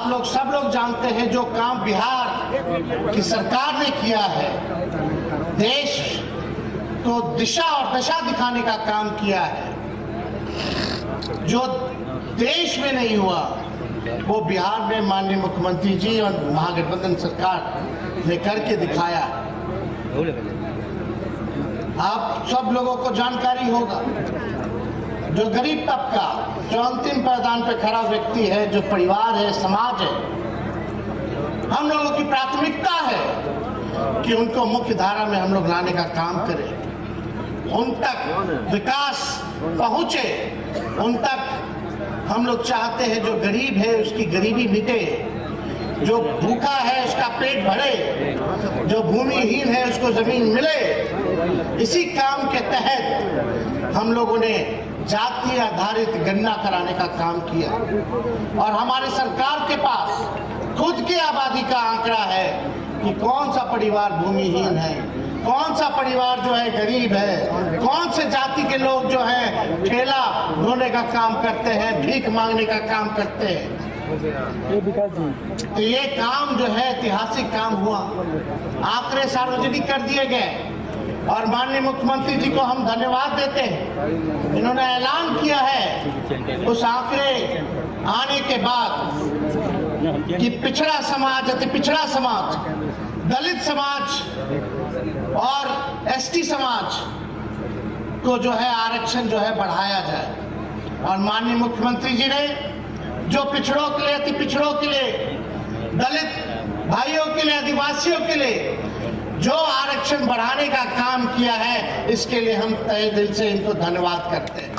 आप लोग सब लोग जानते हैं जो काम बिहार की सरकार ने किया है, देश को दिशा और दशा दिखाने का काम किया है। जो देश में नहीं हुआ वो बिहार में माननीय मुख्यमंत्री जी और महागठबंधन सरकार ने करके दिखाया। आप सब लोगों को जानकारी होगा, जो गरीब तबका, जो अंतिम पायदान पे खड़ा व्यक्ति है, जो परिवार है, समाज है, हम लोगों की प्राथमिकता है कि उनको मुख्य धारा में हम लोग लाने का काम करें, उन तक विकास पहुंचे, उन तक हम लोग चाहते हैं जो गरीब है उसकी गरीबी मिटे, जो भूखा है उसका पेट भरे, जो भूमिहीन है उसको जमीन मिले। इसी काम के तहत हम लोगों ने जाति आधारित गणना कराने का काम किया और हमारी सरकार के पास खुद की आबादी का आंकड़ा है कि कौन सा परिवार भूमिहीन है, कौन सा परिवार जो है गरीब है, कौन से जाति के लोग जो है ठेला ढोने का काम करते हैं, भीख मांगने का काम करते हैं। तो ये काम जो है ऐतिहासिक काम हुआ, आंकड़े सार्वजनिक कर दिए गए और माननीय मुख्यमंत्री जी को हम धन्यवाद देते हैं। इन्होंने ऐलान किया है उस आंकड़े आने के बाद कि पिछड़ा समाज, अति पिछड़ा समाज, दलित समाज और एसटी समाज को जो है आरक्षण जो है बढ़ाया जाए। और माननीय मुख्यमंत्री जी ने जो पिछड़ों के लिए, अति पिछड़ों के लिए, दलित भाइयों के लिए, आदिवासियों के लिए जो आरक्षण बढ़ाने का काम किया है, इसके लिए हम तहे दिल से इनको धन्यवाद करते हैं।